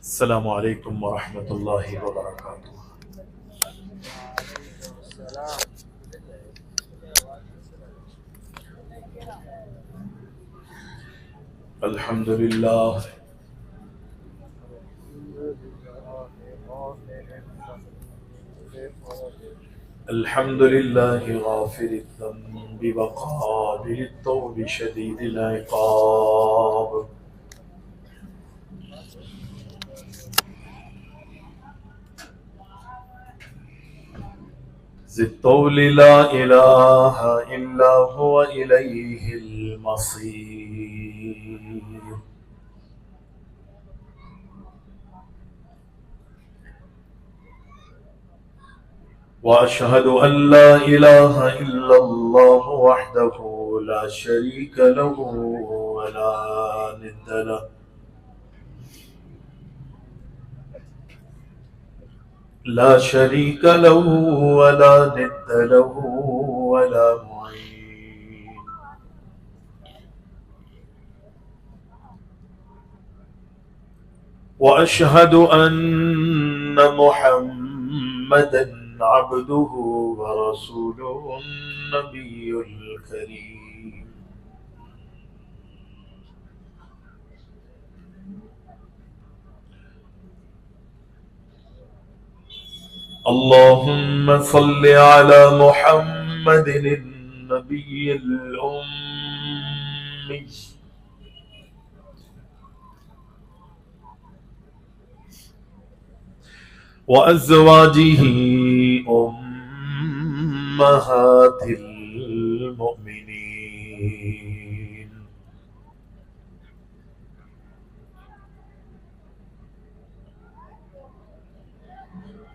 السلام علیکم ورحمۃ اللہ وبرکاتہ۔ الحمد للہ الحمد للہ غافر الذنب وقابل التوب شدید العقاب، ذی الطول لا الہ الا هو الیہ المصیر۔ واشهد ان لا اله الا الله وحده لا شريك له ولا ند له، لا شريك له ولا ند له ولا معين، واشهد ان محمدا عبده ورسوله النبي الكريم، اللهم صل على محمد النبي الأمي وأزواجه أمهات المؤمنين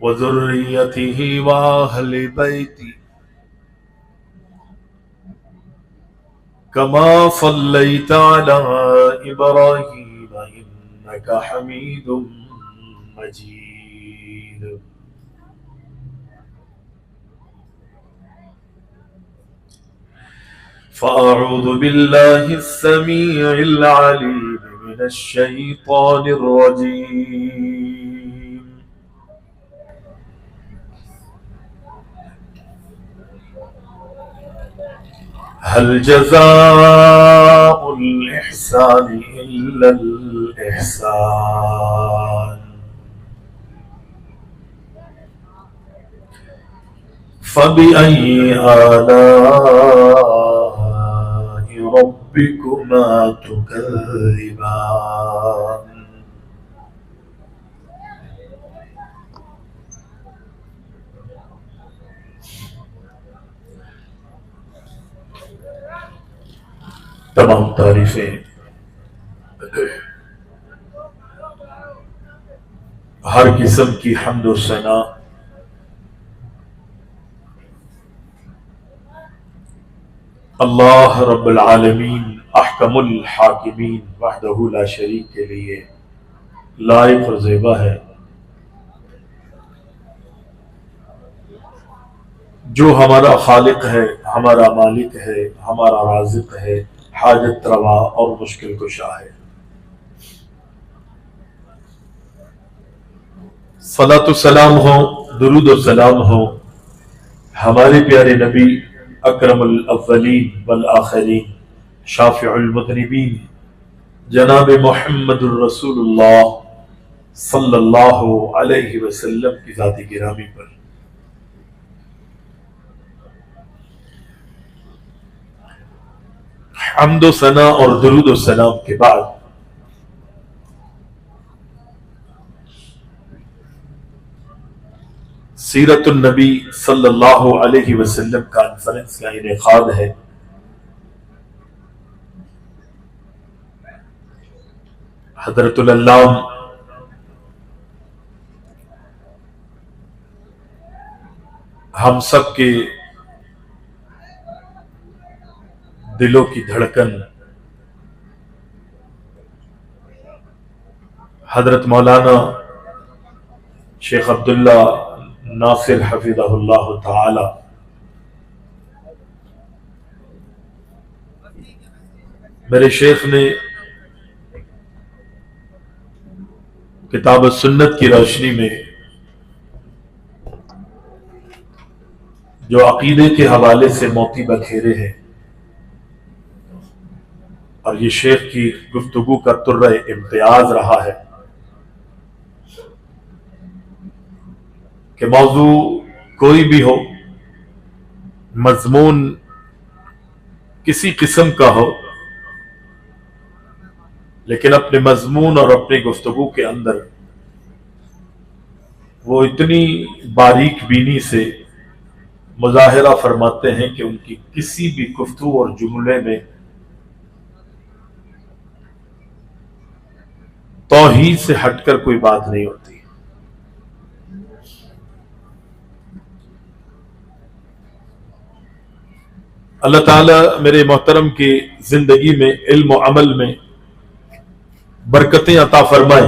وذريته وأهل بيته كما صليت على إبراهيم إنك حميد مجيد، فأعوذ بالله السميع العليم من الشيطان الرجيم، هل جزاء الإحسان إلا الإحسان، فبأي آلاء ربكما تكذبان۔ تمام تعریفیں ہر قسم کی حمد و ثنا اللہ رب العالمین احکم الحاکمین وحدہ لا شریک کے لیے لائق اور زیبا ہے، جو ہمارا خالق ہے، ہمارا مالک ہے، ہمارا رازق ہے، حاجت روا اور مشکل کشا ہے۔ صلاۃ و سلام ہو، درود و سلام ہو ہمارے پیارے نبی اکرم الاولین والآخرین، شافع المذنبین، جناب محمد الرسول اللہ صلی اللہ علیہ وسلم کی ذات گرامی پر۔ حمد و ثنا اور درود و سلام کے بعد سیرت النبی صلی اللہ علیہ وسلم کانفرنس کا انعقاد ہے۔ حضرت العلام ہم سب کے دلوں کی دھڑکن حضرت مولانا شیخ عبداللہ ناصر حفظہ اللہ تعالی میرے شیخ نے کتاب سنت کی روشنی میں جو عقیدے کے حوالے سے موتی بکھیرے ہیں، اور یہ شیخ کی گفتگو کا طرہ امتیاز رہا ہے کہ موضوع کوئی بھی ہو، مضمون کسی قسم کا ہو، لیکن اپنے مضمون اور اپنی گفتگو کے اندر وہ اتنی باریک بینی سے مظاہرہ فرماتے ہیں کہ ان کی کسی بھی گفتگو اور جملے میں توحید سے ہٹ کر کوئی بات نہیں ہوتی۔ اللہ تعالیٰ میرے محترم کی زندگی میں علم و عمل میں برکتیں عطا فرمائے۔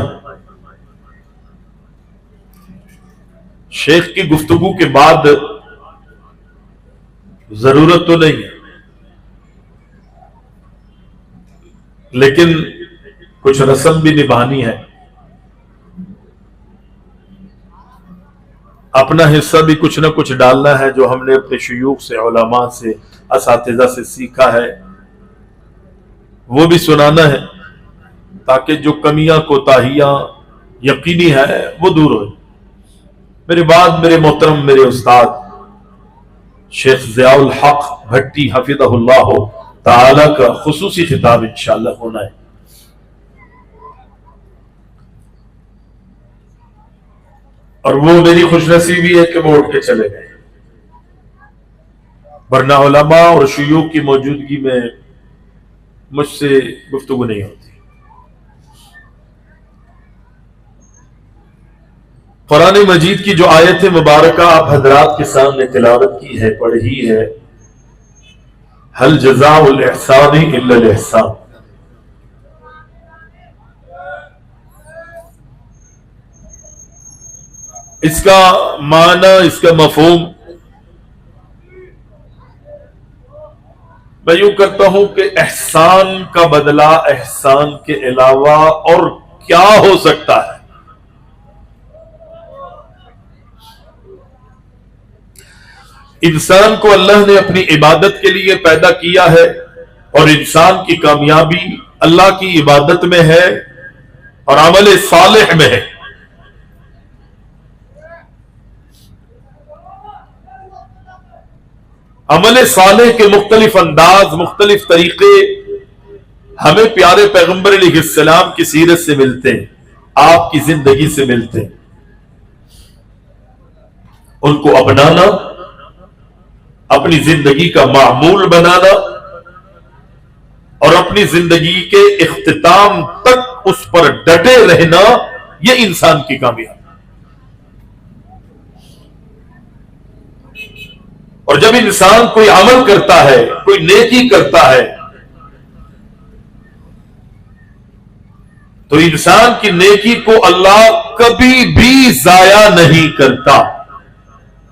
شیخ کی گفتگو کے بعد ضرورت تو نہیں ہے، لیکن کچھ رسم بھی نبھانی ہے، اپنا حصہ بھی کچھ نہ کچھ ڈالنا ہے جو ہم نے اپنے شیوخ سے، علماء سے، اساتذہ سے سیکھا ہے، وہ بھی سنانا ہے تاکہ جو کمیاں کوتاہیاں یقینی ہے وہ دور ہو۔ میرے بعد میرے محترم میرے استاد شیخ ضیاء الحق بھٹی حفظہ اللہ تعالی کا خصوصی خطاب انشاءاللہ ہونا ہے۔ اور وہ میری خوش نصیبی ہے کہ وہ اٹھ کے چلے گئے، ورنہ علماء اور شیوخ کی موجودگی میں مجھ سے گفتگو نہیں ہوتی۔ قرآن مجید کی جو آیت مبارکہ آپ حضرات کے سامنے تلاوت کی ہے، پڑھی ہے، هل جزاء الاحسان الا الاحسان، اس کا معنی، اس کا مفہوم میں یوں کرتا ہوں کہ احسان کا بدلہ احسان کے علاوہ اور کیا ہو سکتا ہے؟ انسان کو اللہ نے اپنی عبادت کے لیے پیدا کیا ہے، اور انسان کی کامیابی اللہ کی عبادت میں ہے اور عمل صالح میں ہے۔ عمل صالح کے مختلف انداز، مختلف طریقے ہمیں پیارے پیغمبر علیہ السلام کی سیرت سے ملتے ہیں، آپ کی زندگی سے ملتے ہیں۔ ان کو اپنانا، اپنی زندگی کا معمول بنانا اور اپنی زندگی کے اختتام تک اس پر ڈٹے رہنا، یہ انسان کی کامیابی۔ اور جب انسان کوئی عمل کرتا ہے، کوئی نیکی کرتا ہے، تو انسان کی نیکی کو اللہ کبھی بھی ضائع نہیں کرتا،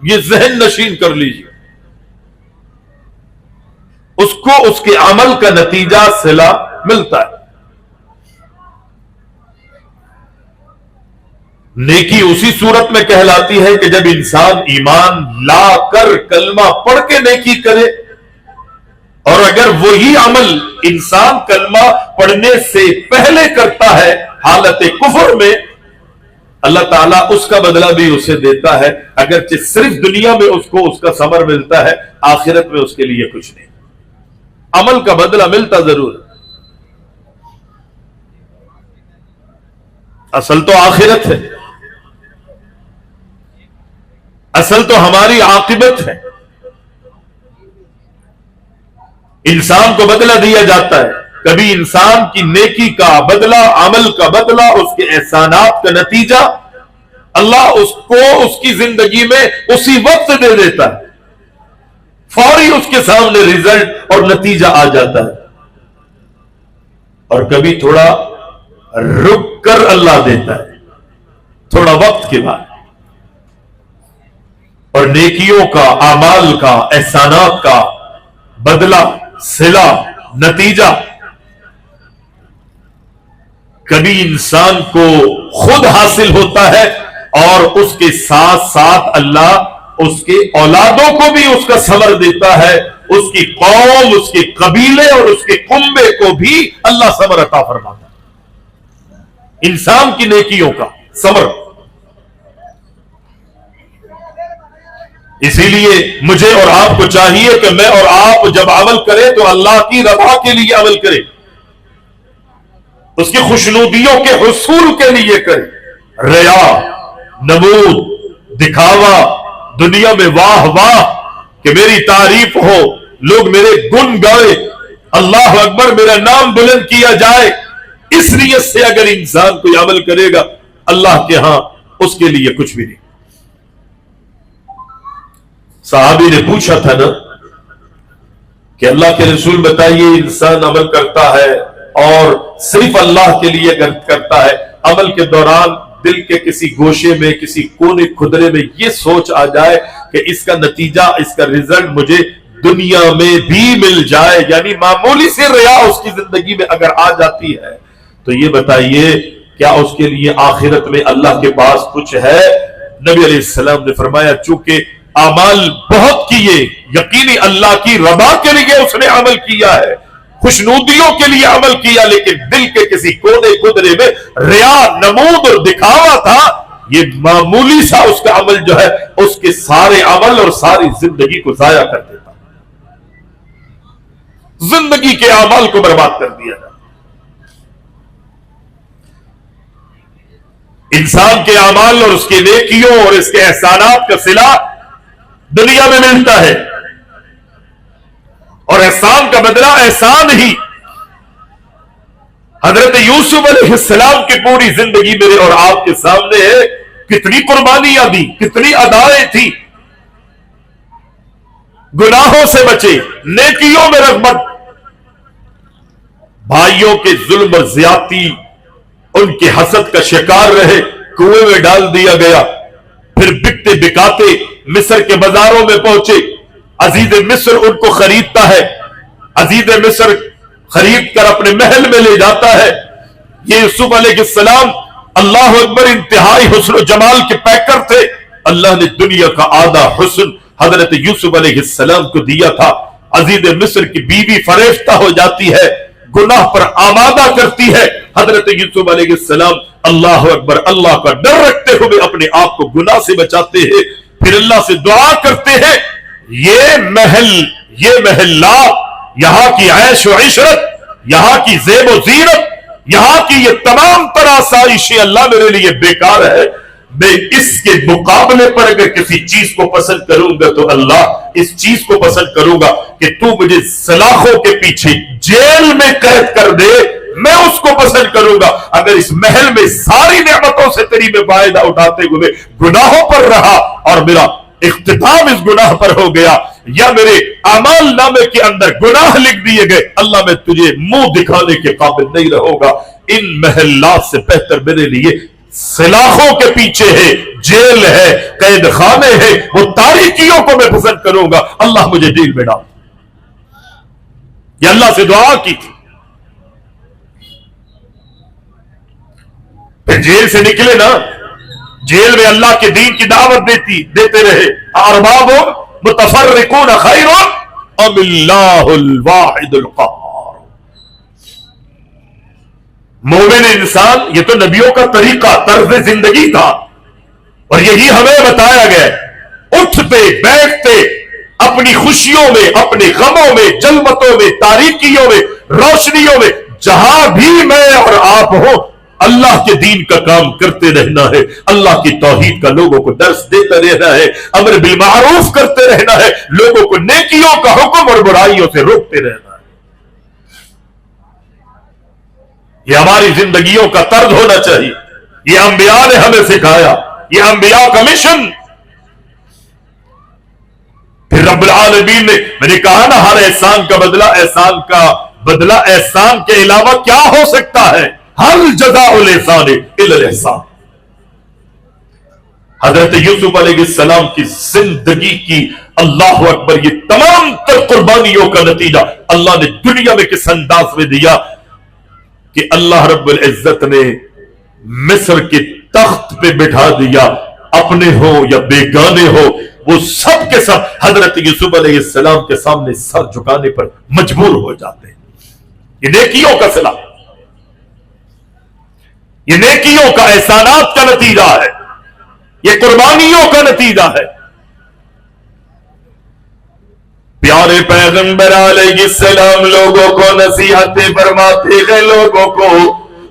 یہ ذہن نشین کر لیجیے۔ اس کو اس کے عمل کا نتیجہ صلہ ملتا ہے۔ نیکی اسی صورت میں کہلاتی ہے کہ جب انسان ایمان لا کر کلمہ پڑھ کے نیکی کرے، اور اگر وہی عمل انسان کلمہ پڑھنے سے پہلے کرتا ہے حالت کفر میں، اللہ تعالیٰ اس کا بدلہ بھی اسے دیتا ہے، اگرچہ صرف دنیا میں اس کو اس کا ثمر ملتا ہے، آخرت میں اس کے لیے کچھ نہیں۔ عمل کا بدلہ ملتا ضرور، اصل تو آخرت ہے، اصل تو ہماری عاقبت ہے۔ انسان کو بدلہ دیا جاتا ہے، کبھی انسان کی نیکی کا بدلہ، عمل کا بدلہ، اس کے احسانات کا نتیجہ اللہ اس کو اس کی زندگی میں اسی وقت دے دیتا ہے، فوری اس کے سامنے رزلٹ اور نتیجہ آ جاتا ہے۔ اور کبھی تھوڑا رک کر اللہ دیتا ہے، تھوڑا وقت کے بعد۔ اور نیکیوں کا، اعمال کا، احسانات کا بدلہ، صلہ، نتیجہ کبھی انسان کو خود حاصل ہوتا ہے اور اس کے ساتھ ساتھ اللہ اس کے اولادوں کو بھی اس کا ثمر دیتا ہے، اس کی قوم، اس کے قبیلے اور اس کے کنبے کو بھی اللہ ثمر عطا فرماتا ہے، انسان کی نیکیوں کا ثمر۔ اسی لیے مجھے اور آپ کو چاہیے کہ میں اور آپ جب عمل کریں تو اللہ کی رضا کے لیے عمل کریں، اس کی خوشنودیوں کے حصول کے لیے کریں۔ ریا، نمود، دکھاوا، دنیا میں واہ واہ کہ میری تعریف ہو، لوگ میرے گن گائے، اللہ اکبر، میرا نام بلند کیا جائے، اس نیت سے اگر انسان کوئی عمل کرے گا اللہ کے ہاں اس کے لیے کچھ بھی نہیں۔ صحابی نے پوچھا تھا نا کہ اللہ کے رسول بتائیے، انسان عمل کرتا ہے اور صرف اللہ کے لیے کرتا ہے، عمل کے دوران دل کے کسی گوشے میں، کسی کونے خدرے میں یہ سوچ آ جائے کہ اس کا نتیجہ، اس کا رزلٹ مجھے دنیا میں بھی مل جائے، یعنی معمولی سے ریا اس کی زندگی میں اگر آ جاتی ہے تو یہ بتائیے کیا اس کے لیے آخرت میں اللہ کے پاس کچھ ہے؟ نبی علیہ السلام نے فرمایا چونکہ اعمال بہت کیے، یقینی اللہ کی رضا کے لیے اس نے عمل کیا ہے، خوشنودیوں کے لیے عمل کیا، لیکن دل کے کسی کونے خدرے میں ریا، نمود اور دکھاوا تھا، یہ معمولی سا اس کا عمل جو ہے اس کے سارے عمل اور ساری زندگی کو ضائع کر دیتا، زندگی کے اعمال کو برباد کر دیا۔ انسان کے اعمال اور اس کے نیکیوں اور اس کے احسانات کا صلہ دنیا میں ملتا ہے، اور احسان کا بدلہ احسان ہی۔ حضرت یوسف علیہ السلام کی پوری زندگی میرے اور آپ کے سامنے ہے، کتنی قربانیاں دی، کتنی ادائیں تھی، گناہوں سے بچے، نیکیوں میں رغبت، بھائیوں کے ظلم اور زیادتی، ان کے حسد کا شکار رہے، کنویں میں ڈال دیا گیا، پھر بکتے بکاتے مصر کے بازاروں میں پہنچے، عزیز مصر ان کو خریدتا ہے، عزیز مصر خرید کر اپنے محل میں لے جاتا ہے۔ یہ یوسف علیہ السلام اللہ اکبر انتہائی حسن و جمال کے پیکر تھے، اللہ نے دنیا کا آدھا حسن حضرت یوسف علیہ السلام کو دیا تھا۔ عزیز مصر کی بیوی فریفتہ ہو جاتی ہے، گناہ پر آمادہ کرتی ہے، حضرت یوسف علیہ السلام اللہ اکبر اللہ کا ڈر رکھتے ہوئے اپنے آپ کو گناہ سے بچاتے ہیں، پھر اللہ سے دعا کرتے ہیں یہ محلات، یہاں کی عیش و عشرت، یہاں کی زیب و زینت، یہاں کی یہ تمام تر آسائشیں اللہ میرے لیے بیکار ہے، میں اس کے مقابلے پر اگر کسی چیز کو پسند کروں گا تو اللہ اس چیز کو پسند کروں گا کہ تو مجھے سلاخوں کے پیچھے جیل میں قید کر دے، میں اس کو پسند کروں گا اگر اس محل میں ساری نعمتوں سے تیری میں فائدہ اٹھاتے ہوئے گناہوں پر رہا اور میرا اختتام اس گناہ پر ہو گیا، یا میرے اعمال نامے کے اندر گناہ لکھ دیے گئے، اللہ میں تجھے منہ دکھانے کے قابل نہیں رہوں گا۔ ان محلات سے بہتر میرے لیے سلاخوں کے پیچھے ہے، جیل ہے، قید خانے ہے، وہ تاریکیوں کو میں پسند کروں گا، اللہ مجھے جیل میں ڈال۔ یہ اللہ سے دعا کی تھی، پھر جیل سے نکلے نا، جیل میں اللہ کے دین کی دعوت دیتے رہے، ارباب متفرقون خیر ام اللہ الواحد القہار۔ مومن انسان، یہ تو نبیوں کا طریقہ، طرز زندگی تھا، اور یہی ہمیں بتایا گیا، اٹھتے بیٹھتے اپنی خوشیوں میں، اپنے غموں میں، جلوتوں میں، تاریکیوں میں، روشنیوں میں، جہاں بھی میں اور آپ ہوں، اللہ کے دین کا کام کرتے رہنا ہے، اللہ کی توحید کا لوگوں کو درس دیتا رہنا ہے، امر بالمعروف کرتے رہنا ہے، لوگوں کو نیکیوں کا حکم اور برائیوں سے روکتے رہنا ہے۔ یہ ہماری زندگیوں کا طرز ہونا چاہیے، یہ انبیاء نے ہمیں سکھایا، یہ انبیاء کا مشن۔ پھر رب العالمین نے، میں نے کہا نا، ہر احسان کا بدلہ احسان کا بدلہ احسان کے علاوہ کیا ہو سکتا ہے؟ ہر جزاء الاحسان الا الاحسان۔ حضرت یوسف علیہ السلام کی زندگی کی اللہ اکبر یہ تمام تر قربانیوں کا نتیجہ اللہ نے دنیا میں کس انداز میں دیا۔ کہ اللہ رب العزت نے مصر کے تخت پہ بٹھا دیا، اپنے ہو یا بیگانے ہو وہ سب کے سب حضرت یوسف علیہ السلام کے سامنے سر جھکانے پر مجبور ہو جاتے ہیں۔ یہ نیکیوں کا صلہ، یہ نیکیوں کا احسانات کا نتیجہ ہے، یہ قربانیوں کا نتیجہ ہے۔ پیارے پیغمبر علیہ السلام لوگوں کو نصیحتیں فرماتے ہیں، لوگوں کو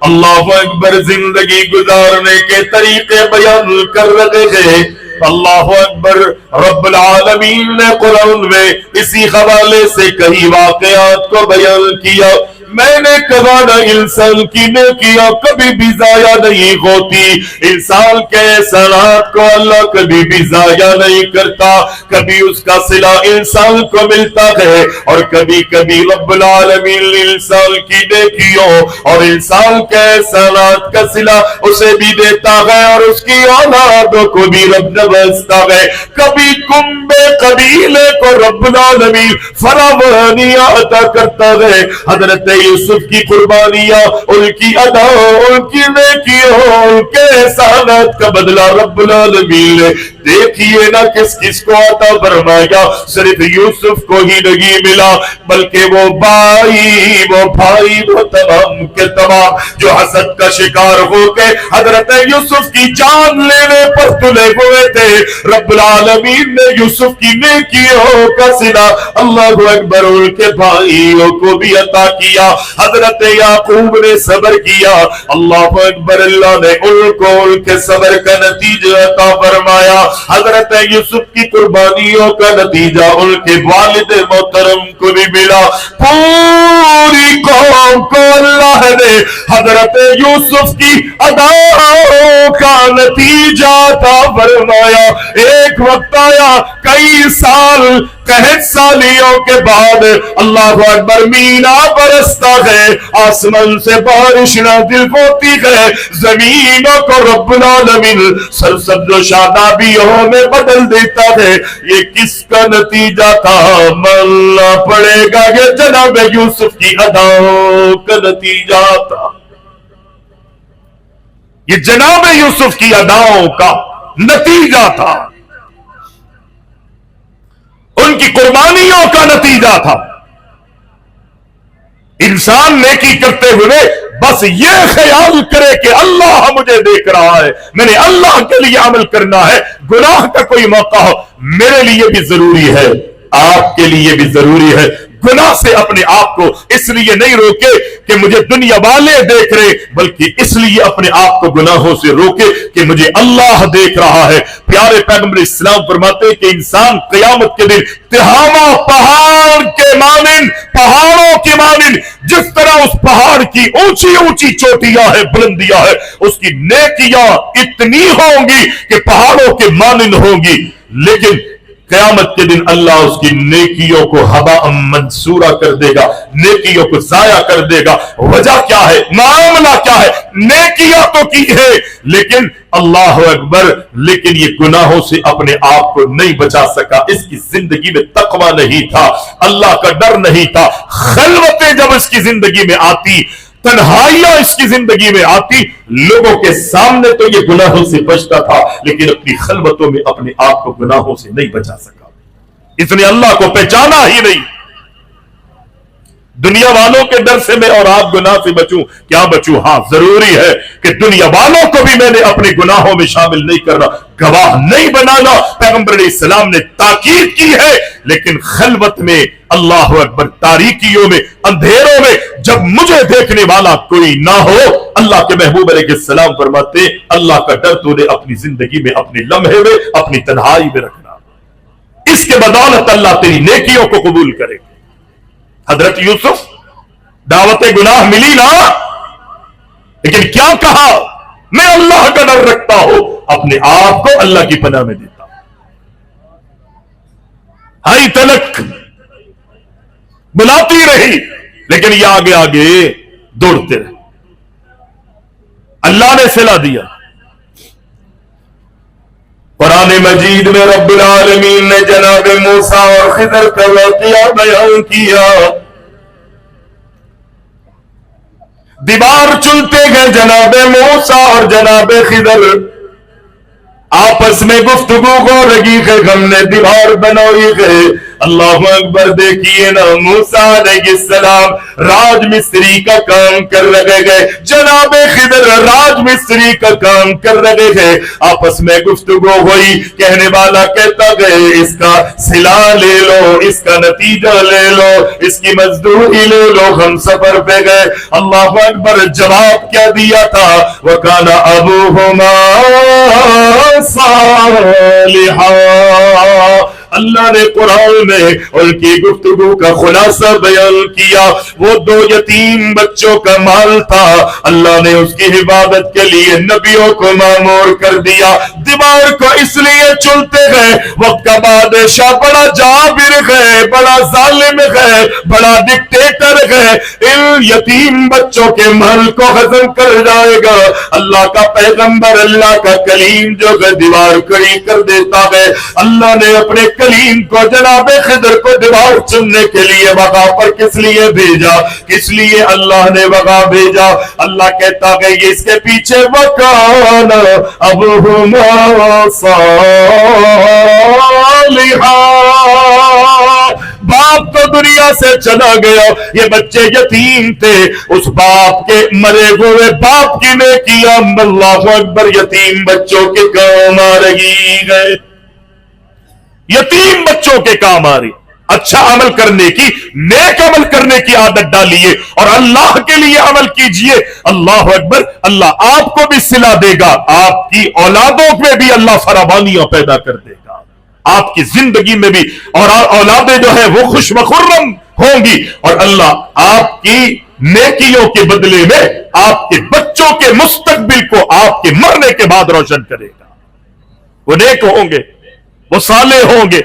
اللہ اکبر زندگی گزارنے کے طریقے بیان کر رہے ہیں۔ اللہ اکبر، رب العالمین نے قرآن میں اسی حوالے سے کئی واقعات کو بیان کیا۔ میں نے کہا نا، انسان کی نیکیاں کبھی بھی ضائع نہیں ہوتی، انسان کے احسانات کو اللہ کبھی بھی ضائع نہیں کرتا، کبھی اس کا صلہ انسان کو ملتا ہے، اور کبھی کبھی رب العالمین انسان کی نیکیوں اور انسان کے احسانات کا صلہ اسے بھی دیتا ہے، اور اس کی اولادوں کو بھی رب نوازتا ہے۔ کبھی کنبے قبیلے کو رب العالمین فراوانیاں عطا کرتا ہے۔ حضرت یوسف کی قربانیاں، ان کی ادا، ان کی نیکیوں، ان کے احسانات کا بدلہ رب العالمین نے دیکھیے نا کس کس کو عطا فرمایا۔ صرف یوسف کو ہی نہیں ملا، بلکہ وہ بھائی وہ تمام کے تمام جو حسد کا شکار ہو کے حضرت یوسف کی جان لینے پر تلے ہوئے تھے، رب العالمین نے یوسف کی نیکیوں کا صلہ اللہ اکبر ان کے بھائیوں کو بھی عطا کیا۔ حضرت یعقوب نے صبر کیا، اللہ اکبر، اللہ نے ان کو ان کے صبر کا نتیجہ عطا فرمایا۔ حضرت یوسف کی قربانیوں کا نتیجہ ان کے والد محترم کو بھی ملا۔ پوری قوم کو اللہ نے حضرت یوسف کی اداؤں کا نتیجہ عطا فرمایا۔ ایک وقت آیا، کئی سال قحط سالیوں کے بعد اللہ اکبر مینا برستا ہے، آسمان سے بارش نازل ہوتی ہے، زمینوں کو رب العالمین سرسبز و شادابیوں میں بدل دیتا ہے۔ یہ کس کا نتیجہ تھا؟ ماننا پڑے گا یہ جناب یوسف کی اداؤں کا نتیجہ تھا، یہ جناب یوسف کی اداؤں کا نتیجہ تھا، ان کی قربانیوں کا نتیجہ تھا۔ انسان نیکی کرتے ہوئے بس یہ خیال کرے کہ اللہ مجھے دیکھ رہا ہے، میں نے اللہ کے لیے عمل کرنا ہے، گناہ کا کوئی موقع ہو، میرے لیے بھی ضروری ہے، آپ کے لیے بھی ضروری ہے۔ گناہ سے اپنے آپ کو اس لیے نہیں روکے کہ مجھے دنیا والے دیکھ رہے، بلکہ اس لیے اپنے آپ کو گناہوں سے روکے کہ مجھے اللہ دیکھ رہا ہے۔ پیارے پیغمبر اسلام فرماتے کہ انسان قیامت کے دن تہامہ پہاڑ کے مانند، پہاڑوں کے مانند، جس طرح اس پہاڑ کی اونچی اونچی چوٹیاں ہے، بلندیاں ہے، اس کی نیکیاں اتنی ہوں گی کہ پہاڑوں کے مانند ہوں گی، لیکن قیامت کے دن اللہ اس کی نیکیوں کو ہباء منصورہ کر دے گا، نیکیوں کو ضائع کر دے گا۔ وجہ کیا ہے؟ معاملہ کیا ہے؟ نیکیاں تو کی ہے، لیکن اللہ اکبر، لیکن یہ گناہوں سے اپنے آپ کو نہیں بچا سکا۔ اس کی زندگی میں تقوی نہیں تھا، اللہ کا ڈر نہیں تھا۔ خلوتیں جب اس کی زندگی میں آتی، تنہائیاں اس کی زندگی میں آتی، لوگوں کے سامنے تو یہ گناہوں سے بچتا تھا، لیکن اپنی خلوتوں میں اپنے آپ کو گناہوں سے نہیں بچا سکا۔ اس نے اللہ کو پہچانا ہی نہیں۔ دنیا والوں کے ڈر سے میں اور آپ گناہ سے بچوں، کیا بچوں؟ ہاں، ضروری ہے کہ دنیا والوں کو بھی میں نے اپنے گناہوں میں شامل نہیں کرنا، گواہ نہیں بنانا۔ پیغمبر علیہ السلام نے تاکید کی ہے، لیکن خلوت میں، اللہ اکبر، تاریکیوں میں، اندھیروں میں، جب مجھے دیکھنے والا کوئی نہ ہو، اللہ کے محبوب علیہ السلام فرماتے اللہ کا ڈر تو نے اپنی زندگی میں، اپنے لمحے میں، اپنی تنہائی میں رکھنا، اس کے بدولت اللہ تیری نیکیوں کو قبول کرے گا۔ حضرت یوسف دعوت گناہ ملی نا، لیکن کیا کہا؟ میں اللہ کا ڈر رکھتا ہوں، اپنے آپ کو اللہ کی پناہ میں دیتا ہوں۔ ہائی تلک بلاتی رہی، لیکن یہ آگے آگے دوڑتے رہے۔ اللہ نے صلہ دیا۔ قرآن مجید میں رب العالمین نے جناب موسیٰ اور خضر کا واقعہ بیان کیا۔ دیوار چنتے گئے جناب موسیٰ اور جناب خضر، آپس میں گفتگو ہو رہی ہے، ہم نے دیوار بنائی ہے۔ اللہ اکبر، دیکھیے نا، موسیٰ علیہ السلام راج مستری کا کام کر رہے گئے، جناب خضر راج مستری کا کام کر رہے ہیں، آپس میں گفتگو ہوئی، کہنے والا کہتا گئے اس کا صلہ لے لو، اس کا نتیجہ لے لو، اس کی مزدوری لے لو، ہم سفر پہ گئے۔ اللہ اکبر، جواب کیا دیا تھا؟ وَكَانَ أَبُوهُمَا صالحا۔ اللہ نے قرآن میں ان کی گفتگو کا خلاصہ بیان کیا۔ وہ دو یتیم بچوں کا مال تھا، اللہ نے اس کی حفاظت کے لیے نبیوں کو مامور کر دیا۔ دیوار کو اس لیے چنتے گئے، وقت کا بادشاہ بڑا جابر ہے، بڑا ظالم ہے، بڑا ڈکٹیٹر ہے، ان یتیم بچوں کے مال کو ہضم کر جائے گا۔ اللہ کا پیغمبر، اللہ کا کلیم جو ہے دیوار کھڑی کر دیتا ہے۔ اللہ نے اپنے کلیم کو، جناب خضر کو دیوار چننے کے لیے وغا پر کس لیے بھیجا؟ کس لیے اللہ نے وغا بھیجا؟ اللہ کہتا ہے یہ اس کے پیچھے وَكَانَ أَبُوهُمَا صَالِحًا۔ باپ تو دنیا سے چلا گیا، یہ بچے یتیم تھے، اس باپ کے مرے ہوئے باپ کی نیکیاں اللہ اکبر یتیم بچوں کے کام آ رہی ہے، یتیم بچوں کے کام آ رہی۔ اچھا عمل کرنے کی، نیک عمل کرنے کی عادت ڈالیے اور اللہ کے لیے عمل کیجئے۔ اللہ اکبر، اللہ آپ کو بھی صلہ دے گا، آپ کی اولادوں میں بھی اللہ فراوانیاں پیدا کر دے گا، آپ کی زندگی میں بھی، اور اولادیں جو ہے وہ خوش مخرم ہوں گی، اور اللہ آپ کی نیکیوں کے بدلے میں آپ کے بچوں کے مستقبل کو آپ کے مرنے کے بعد روشن کرے گا۔ وہ نیک ہوں گے، وہ صالح ہوں گے،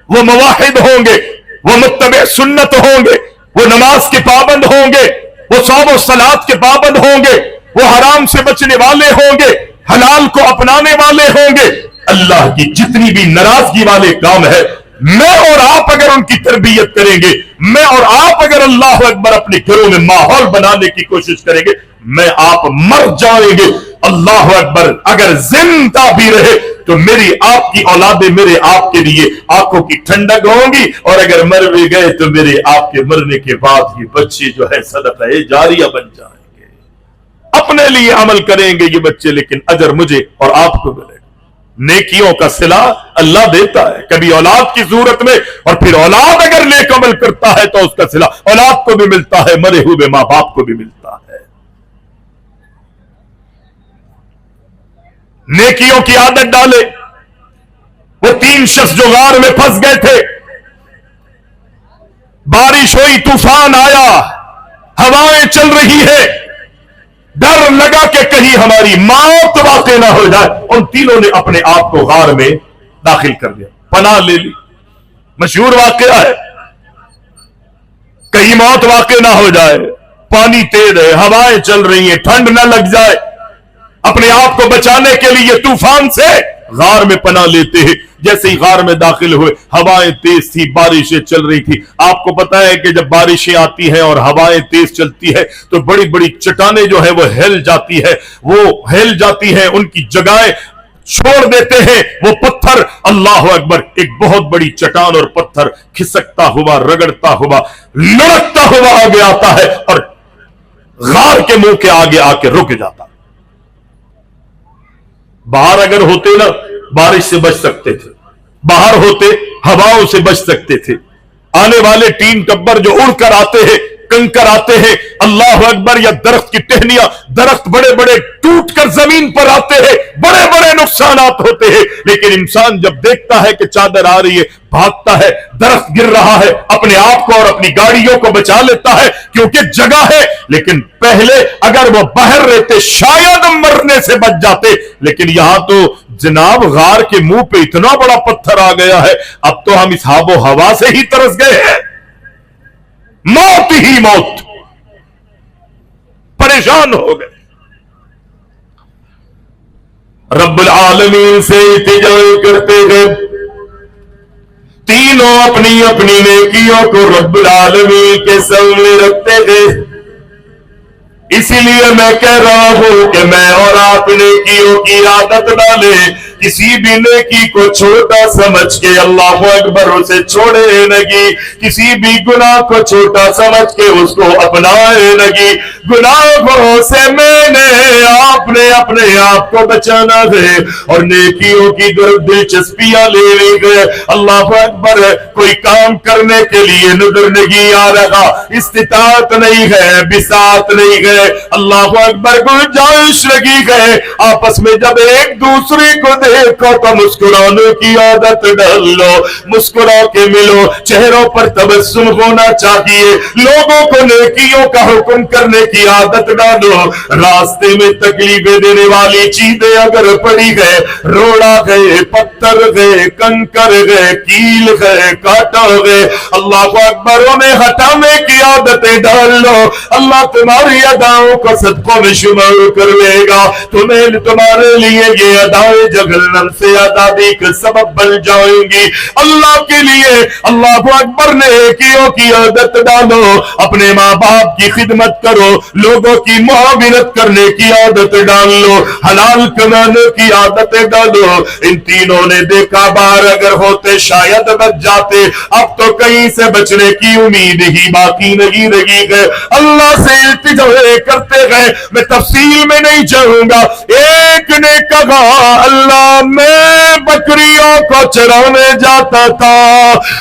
وہ موحد ہوں گے، وہ متبع سنت ہوں گے، وہ نماز کے پابند ہوں گے، وہ صوم و صلات کے پابند ہوں گے، وہ حرام سے بچنے والے ہوں گے، حلال کو اپنانے والے ہوں گے۔ اللہ کی جتنی بھی ناراضگی والے کام ہے، میں اور آپ اگر ان کی تربیت کریں گے، میں اور آپ اگر اللہ اکبر اپنے گھروں میں ماحول بنانے کی کوشش کریں گے، میں آپ مر جائیں گے۔ اللہ اکبر، اگر زندہ بھی رہے تو میری آپ کی اولادیں میرے آپ کے لیے آنکھوں کی ٹھنڈک ہوں گی، اور اگر مر بھی گئے تو میرے آپ کے مرنے کے بعد یہ بچے جو ہے صدقہ جاریہ بن جائیں گے۔ اپنے لیے عمل کریں گے یہ بچے، لیکن اجر مجھے اور آپ کو ملے گا۔ نیکیوں کا صلہ اللہ دیتا ہے، کبھی اولاد کی صورت میں، اور پھر اولاد اگر نیک عمل کرتا ہے تو اس کا صلہ اولاد کو بھی ملتا ہے، مرے ہوئے ماں باپ کو بھی ملتا ہے۔ نیکیوں کی عادت ڈالے۔ وہ 3 شخص جو غار میں پھنس گئے تھے، بارش ہوئی، طوفان آیا، ہوائیں چل رہی ہے، ڈر لگا کہ کہیں ہماری موت واقع نہ ہو جائے، ان تینوں نے اپنے آپ کو غار میں داخل کر دیا، پناہ لے لی۔ مشہور واقعہ ہے، کہیں موت واقع نہ ہو جائے، پانی تیز ہے، ہوائیں چل رہی ہیں، ٹھنڈ نہ لگ جائے، اپنے آپ کو بچانے کے لیے طوفان سے غار میں پناہ لیتے ہیں۔ جیسے ہی غار میں داخل ہوئے، ہوائیں تیز تھی، بارشیں چل رہی تھی۔ آپ کو پتا ہے کہ جب بارشیں آتی ہیں اور ہوائیں تیز چلتی ہے تو بڑی بڑی چٹانیں جو ہے وہ ہل جاتی ہے، وہ ہل جاتی ہیں، ان کی جگہیں چھوڑ دیتے ہیں وہ پتھر۔ اللہ اکبر، ایک بہت بڑی چٹان اور پتھر کھسکتا ہوا، رگڑتا ہوا، لڑکتا ہوا آگے آتا ہے اور غار کے منہ کے آگے آ کے رک جاتا۔ باہر اگر ہوتے نا، بارش سے بچ سکتے تھے، باہر ہوتے ہواؤں سے بچ سکتے تھے۔ آنے والے ٹین ٹبر جو اڑ کر آتے ہیں، کنکر آتے ہیں، اللہ اکبر، یا درخت کی ٹہنیاں، درخت بڑے بڑے ٹوٹ کر زمین پر آتے ہیں، بڑے بڑے نقصانات ہوتے ہیں، لیکن انسان جب دیکھتا ہے کہ چادر آ رہی ہے، بھاگتا ہے، درخت گر رہا ہے، اپنے آپ کو اور اپنی گاڑیوں کو بچا لیتا ہے کیونکہ جگہ ہے۔ لیکن پہلے اگر وہ باہر رہتے شاید مرنے سے بچ جاتے، لیکن یہاں تو جناب غار کے منہ پہ اتنا بڑا پتھر آ گیا ہے، اب تو ہم اس آب و ہوا سے ہی ترس گئے ہیں، موت ہی موت، پریشان ہو گئے۔ رب العالمین سے التجا کرتے گئے، تینوں اپنی اپنی نیکیوں کو رب العالمین کے سامنے رکھتے گئے۔ اسی لیے میں کہہ رہا ہوں کہ میں اور آپ نیکیوں کی عادت ڈالیں، کسی بھی نیکی کو چھوٹا سمجھ کے اللہ اکبر اسے چھوڑے نگی، کسی بھی گناہ کو چھوٹا سمجھ کے اس کو اپنائے نگی۔ گناہوں سے میں نے آپ نے اپنے آپ کو بچانا ہے اور نیکیوں کی دلچسپیاں لے لی گئے۔ اللہ اکبر، کوئی کام کرنے کے لیے نظر نہیں آ رہا، استطاعت نہیں ہے، بساط نہیں ہے، اللہ اکبر، گنجائش لگی ہے، آپس میں جب ایک دوسرے کو دیکھو تو مسکرانے کی عادت ڈال لو، مسکرا کے ملو، چہروں پر تبسم ہونا چاہیے، لوگوں کو نیکیوں کا حکم کرنے کی عادت ڈالو۔ راستے میں تکلیفیں دینے والی چیزیں اگر پڑی گئے، روڑا گئے، پتھر گئے، کنکر گئے، کیل گئے، کاٹا گئے، اللہ اکبر، انہیں ہٹانے کی عادتیں ڈال لو، اللہ تمہاری اداؤں کو صدقوں میں شمار کر لے گا، تمہارے لیے یہ ادائیں جہنم سے آزادی کا سبب بن جائیں گی۔ اللہ کے لیے اللہ اکبر نیکیوں کی عادت ڈالو، اپنے ماں باپ کی خدمت کرو، لوگوں کی معاونت کرنے کی عادت ڈال لو، حلال کمانے کی عادتیں ڈالو۔ ان تینوں نے دیکھا بار اگر ہوتے شاید بچ جاتے، اب تو کہیں سے بچنے کی امید ہی باقی نہیں رہی ہے۔ اللہ سے التجا کرتے گئے، میں تفصیل میں نہیں جاؤں گا۔ ایک نے کہا اللہ میں بکریوں کو چرانے جاتا تھا،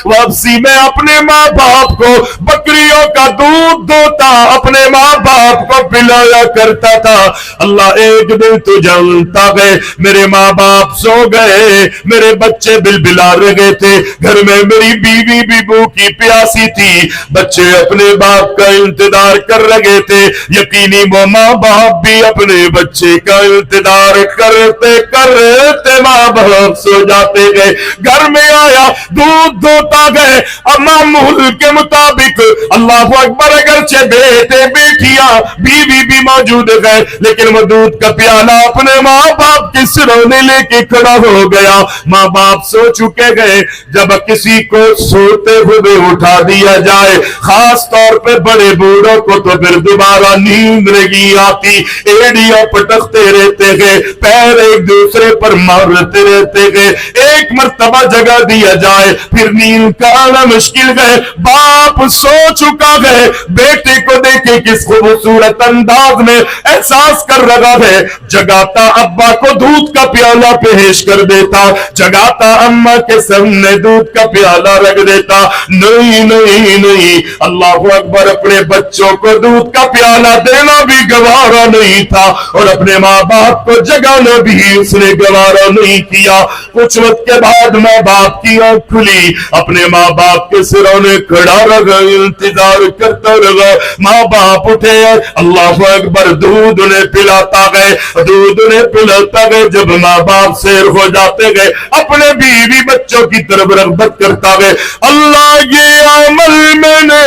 واپسی میں اپنے ماں باپ کو بکریوں کا دودھ دوتا، اپنے ماں باپ کو پلایا کرتا تھا۔ اللہ ایک دن تو جانتا ہے میرے ماں باپ سو گئے، میرے بچے بلبلا رہے تھے، گھر میں میری بیوی بھی بھوکی پیاسی تھی، بچے اپنے باپ کا انتظار کر رہے تھے، یقینی وہ ماں باپ بھی اپنے بچے کا انتظار کرتے کرتے ماں باپ سو جاتے گئے۔ گھر میں آیا، دودھ دوتا گئے، اب معمول کے مطابق اللہ اکبر اگرچہ بیٹے بیٹیاں بیوی بھی موجود گئے، لیکن وہ دودھ کا پیالہ اپنے ماں باپ کے سرونے لے کے کھڑا ہو گیا۔ ماں باپ سو چکے گئے، جب کسی کو سوتے ہوئے اٹھا دیا جائے، خاص طور پہ بڑے بوڑھوں کو تو پھر دوبارہ نیند نہیں آتی، ایڑیاں پٹکتے رہتے گئے، پیر ایک دوسرے پر مارتے رہتے گئے، ایک مرتبہ جگہ دیا جائے پھر نیند کا آنا مشکل ہے۔ باپ سو چکا ہے، بیٹے کو دیکھے کس خوبصورت انداز میں احساس کر رہا ہے، جگاتا ابا کو دودھ کا پیالہ پیش کر دیتا، جگاتا اماں کے سامنے دودھ کا پیالہ رکھ دیتا، نہیں نہیں نہیں، اللہ اکبر، اپنے بچوں کو دودھ کا پیالہ دینا بھی گوارا نہیں تھا اور اپنے ماں باپ کو جگانا بھی اس نے گوارا نہیں کیا۔ کچھ وقت کے بعد ماں باپ کی آنکھ کھلی، اپنے ماں باپ کے سرونے کھڑا رہا، انتظار کرتا رہا، ماں باپ اٹھے، اللہ اکبر، دودھ انہیں پلاتا گئے، دودھ انہیں پلاتا گئے، جب ماں باپ سیر ہو جاتے گئے، اپنے بیوی بچوں کی طرف رغبت کرتا گئے، اللہ یہ عمل میں نے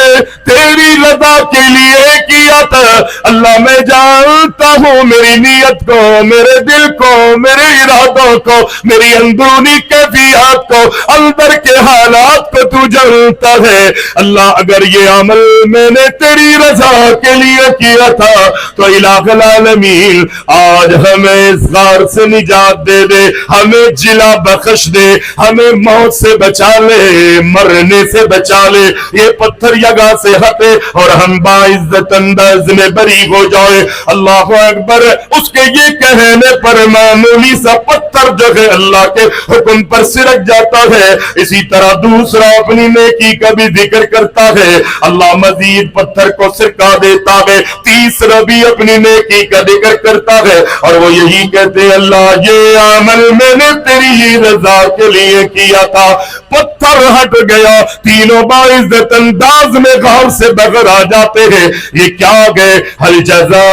تیری رضا کے لیے کیا تھا، اللہ میں جانتا ہوں میری نیت کو، میرے دل کو، میرے ارادوں کو، میری اندرونی کیفیات کو، اندر کے حالات کو تو جانتا ہے، اللہ اگر یہ عمل میں نے تیری رضا کے لیے کیا تھا تو الہ العالمین آج ہمیں اس غار سے نجات دے دے، ہمیں جلا بخش دے، ہمیں موت سے بچا لے، مرنے سے بچا لے، یہ پتھر جگہ سے ہٹے اور ہم باعزت انداز میں بری ہو جائے۔ اللہ اکبر، اس کے یہ کہنے پر معمولی سا پتھر جو ہے اللہ کے حکم پر سرک جاتا ہے، اسی طرح دوسرا اپنی نیکی کا بھی ذکر کرتا ہے، اللہ مزید پتھر کو سرکا دیتا ہے، تیسرا بھی اپنی نیکی کا ذکر کرتا ہے اور وہ یہی کہتے ہیں اللہ یہ عمل میں نے تیری ہی رضا کے لیے کیا تھا، پتھر ہٹ گیا، تینوں باعزت انداز میں غار سے بغیر آ جاتے ہیں۔ یہ کیا گئے، هل جزاء